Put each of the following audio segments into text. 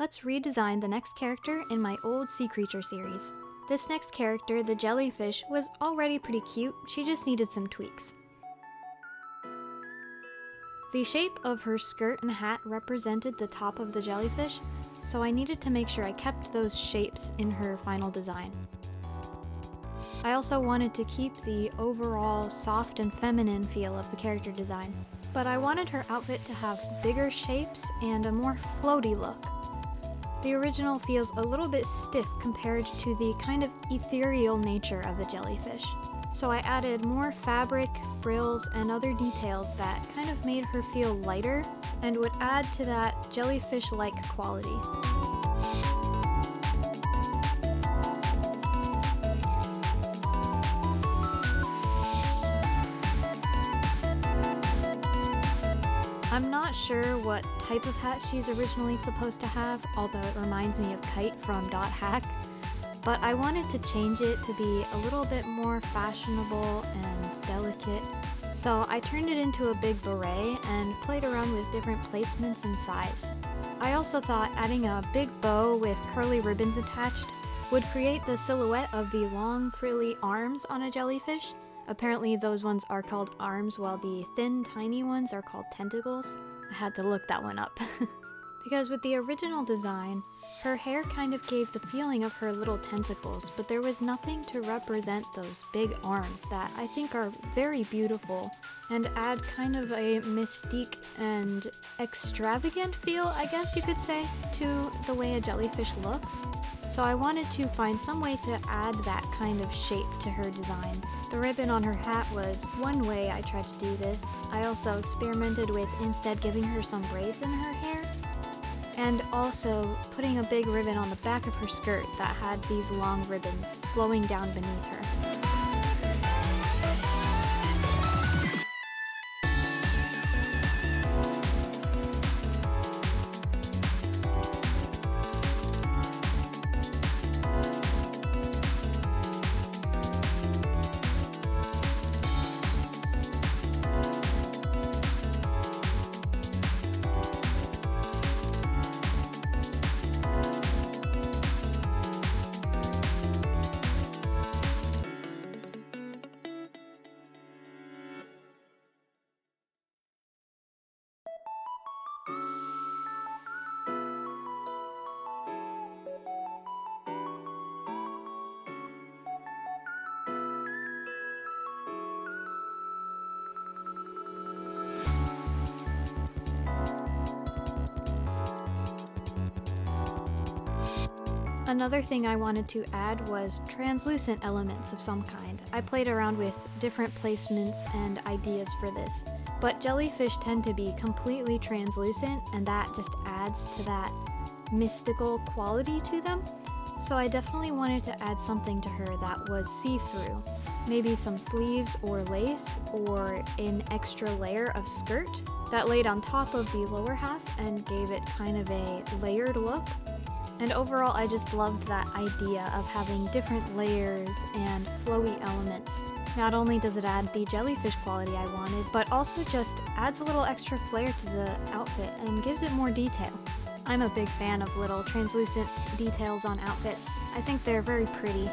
let's redesign the next character in my old sea creature series. This next character, the Jellyfish, was already pretty cute, she just needed some tweaks. The shape of her skirt and hat represented the top of the jellyfish, so I needed to make sure I kept those shapes in her final design. I also wanted to keep the overall soft and feminine feel of the character design, but I wanted her outfit to have bigger shapes and a more floaty look. The original feels a little bit stiff compared to the kind of ethereal nature of the jellyfish, so I added more fabric, frills, and other details that kind of made her feel lighter and would add to that jellyfish-like quality. I'm not sure what type of hat she's originally supposed to have, although it reminds me of Kite from Dot Hack, but I wanted to change it to be a little bit more fashionable and delicate, so I turned it into a big beret and played around with different placements and size. I also thought adding a big bow with curly ribbons attached would create the silhouette of the long, frilly arms on a jellyfish. Apparently those ones are called arms, while the thin, tiny ones are called tentacles. I had to look that one up. Because with the original design, her hair kind of gave the feeling of her little tentacles, but there was nothing to represent those big arms that I think are very beautiful and add kind of a mystique and extravagant feel, I guess you could say, to the way a jellyfish looks. So I wanted to find some way to add that kind of shape to her design. The ribbon on her hat was one way I tried to do this. I also experimented with instead giving her some braids in her hair, and also putting a big ribbon on the back of her skirt that had these long ribbons flowing down beneath her. Another thing I wanted to add was translucent elements of some kind. I played around with different placements and ideas for this, but jellyfish tend to be completely translucent, and that just adds to that mystical quality to them. So I definitely wanted to add something to her that was see-through. Maybe some sleeves or lace, or an extra layer of skirt that laid on top of the lower half and gave it kind of a layered look. And overall, I just loved that idea of having different layers and flowy elements. Not only does it add the jellyfish quality I wanted, but also just adds a little extra flair to the outfit and gives it more detail. I'm a big fan of little translucent details on outfits. I think they're very pretty.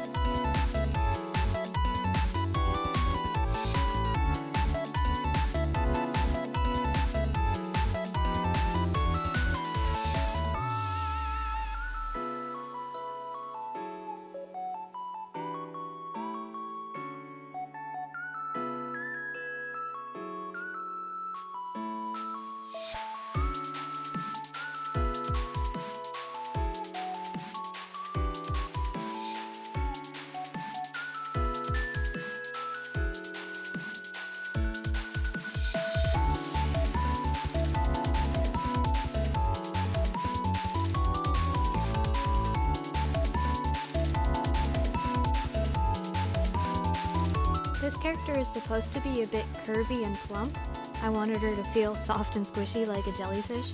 This character is supposed to be a bit curvy and plump. I wanted her to feel soft and squishy like a jellyfish,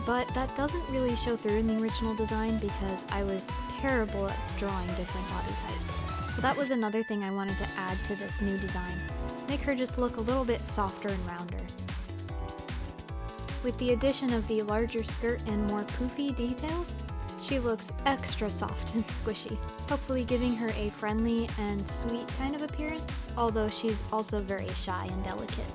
but that doesn't really show through in the original design because I was terrible at drawing different body types. So that was another thing I wanted to add to this new design. Make her just look a little bit softer and rounder. With the addition of the larger skirt and more poofy details, she looks extra soft and squishy, hopefully giving her a friendly and sweet kind of appearance, although she's also very shy and delicate.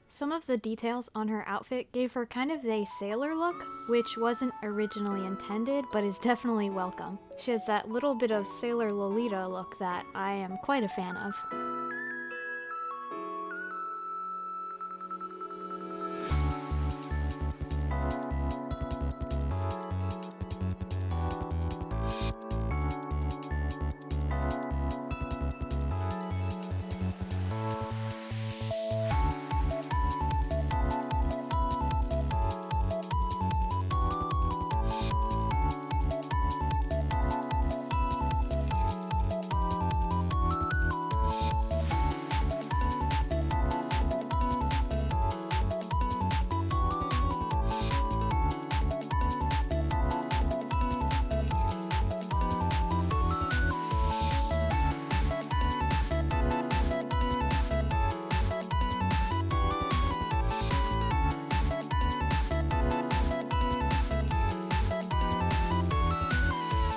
Some of the details on her outfit gave her kind of a sailor look, which wasn't originally intended, but is definitely welcome. She has that little bit of Sailor Lolita look that I am quite a fan of.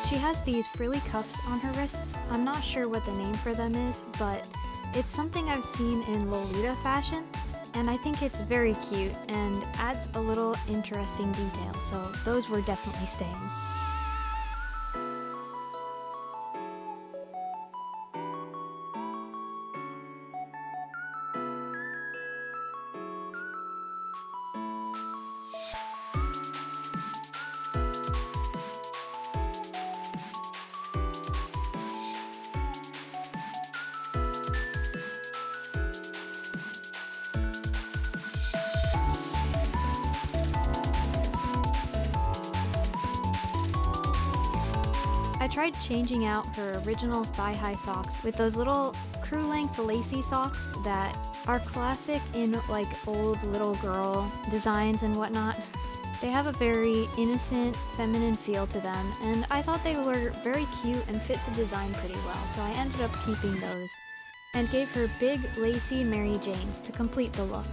She has these frilly cuffs on her wrists. I'm not sure what the name for them is, but it's something I've seen in Lolita fashion, and I think it's very cute and adds a little interesting detail, so those were definitely staying. I tried changing out her original thigh-high socks with those little crew-length lacy socks that are classic in like old little girl designs and whatnot. They have a very innocent, feminine feel to them, and I thought they were very cute and fit the design pretty well, so I ended up keeping those and gave her big, lacy Mary Janes to complete the look.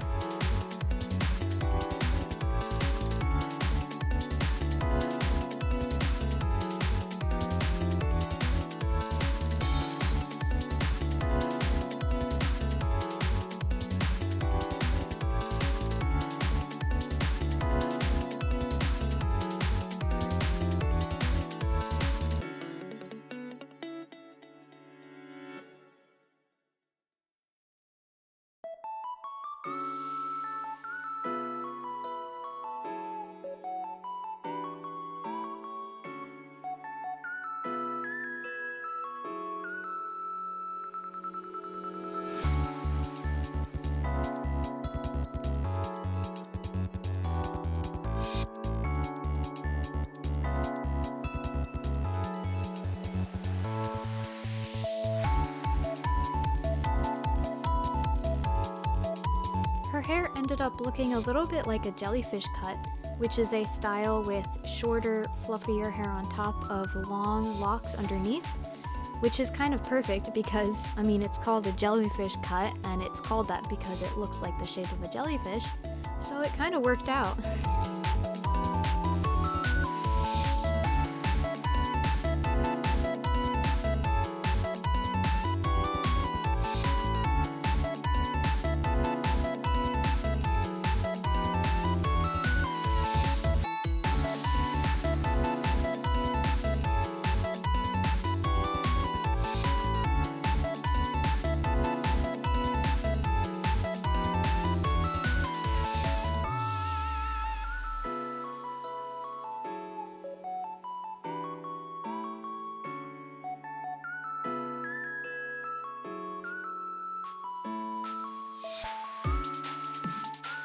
Her hair ended up looking a little bit like a jellyfish cut, which is a style with shorter, fluffier hair on top of long locks underneath, which is kind of perfect because, I mean, it's called a jellyfish cut, and it's called that because it looks like the shape of a jellyfish, so it kind of worked out.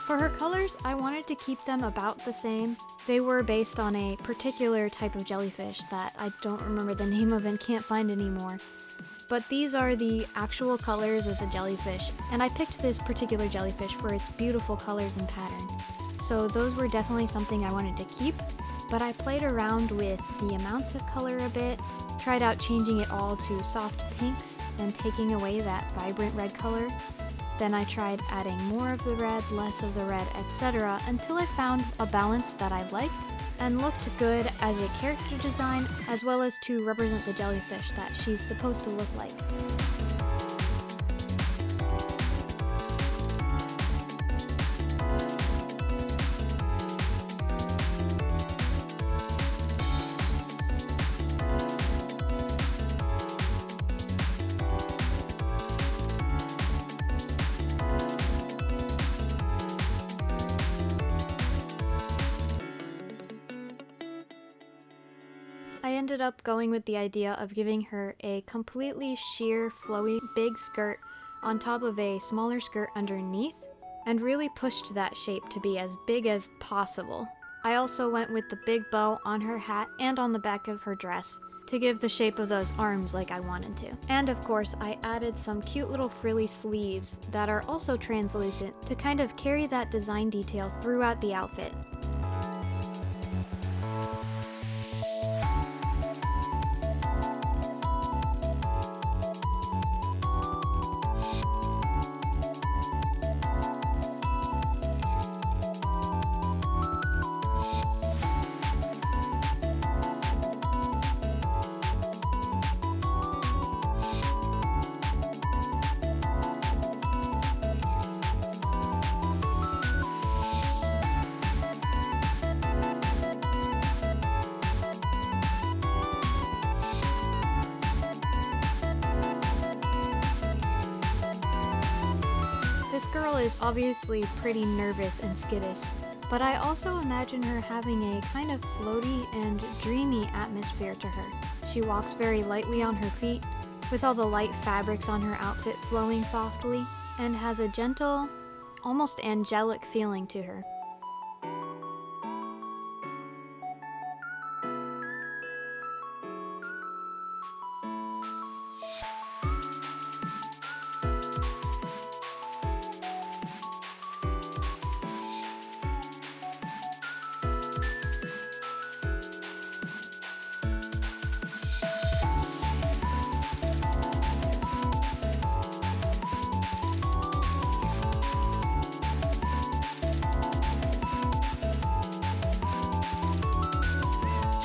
For her colors, I wanted to keep them about the same. They were based on a particular type of jellyfish that I don't remember the name of and can't find anymore. But these are the actual colors of the jellyfish, and I picked this particular jellyfish for its beautiful colors and pattern. So those were definitely something I wanted to keep. but I played around with the amounts of color a bit, tried out changing it all to soft pinks and taking away that vibrant red color. Then I tried adding more of the red, less of the red, etc. until I found a balance that I liked and looked good as a character design, as well as to represent the jellyfish that she's supposed to look like. I ended up going with the idea of giving her a completely sheer, flowy, big skirt on top of a smaller skirt underneath, and really pushed that shape to be as big as possible. I also went with the big bow on her hat and on the back of her dress to give the shape of those arms like I wanted to. And of course, I added some cute little frilly sleeves that are also translucent to kind of carry that design detail throughout the outfit. This girl is obviously pretty nervous and skittish, but I also imagine her having a kind of floaty and dreamy atmosphere to her. She walks very lightly on her feet, with all the light fabrics on her outfit flowing softly, and has a gentle, almost angelic feeling to her.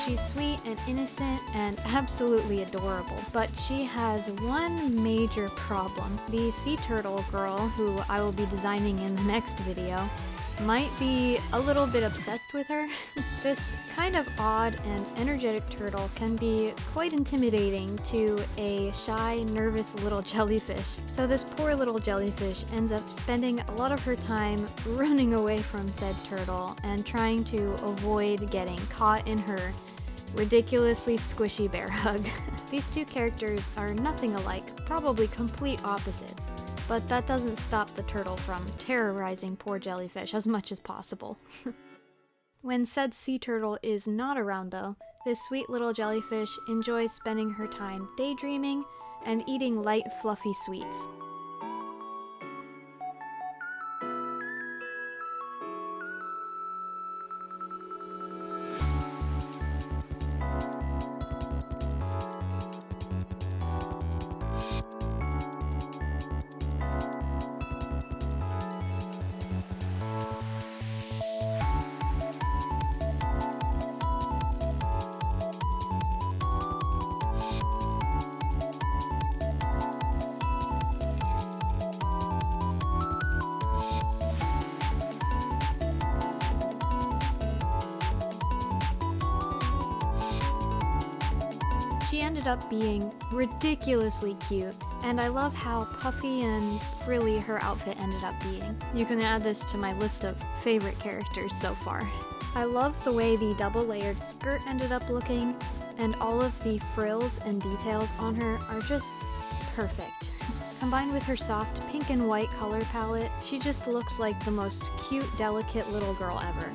She's sweet and innocent and absolutely adorable, but she has one major problem. The sea turtle girl, who I will be designing in the next video, might be a little bit obsessed with her. This kind of odd and energetic turtle can be quite intimidating to a shy, nervous little jellyfish. So this poor little jellyfish ends up spending a lot of her time running away from said turtle and trying to avoid getting caught in her ridiculously squishy bear hug. These two characters are nothing alike, probably complete opposites, but that doesn't stop the turtle from terrorizing poor jellyfish as much as possible. When said sea turtle is not around though, this sweet little jellyfish enjoys spending her time daydreaming and eating light, fluffy sweets. She ended up being ridiculously cute, and I love how puffy and frilly her outfit ended up being. You can add this to my list of favorite characters so far. I love the way the double-layered skirt ended up looking, and all of the frills and details on her are just perfect. Combined with her soft pink and white color palette, she just looks like the most cute, delicate little girl ever.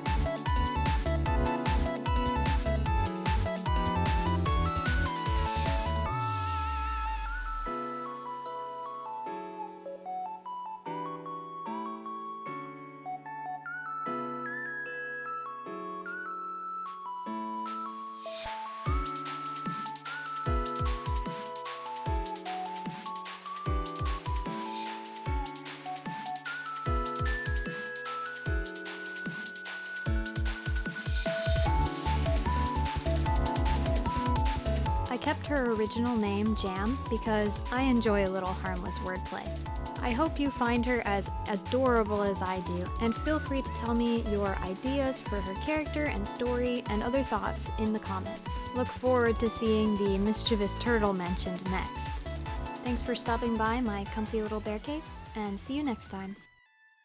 kept her original name Jam because I enjoy a little harmless wordplay. I hope you find her as adorable as I do, and feel free to tell me your ideas for her character and story and other thoughts in the comments. Look forward to seeing the mischievous turtle mentioned next. Thanks for stopping by my comfy little bear cave, and see you next time.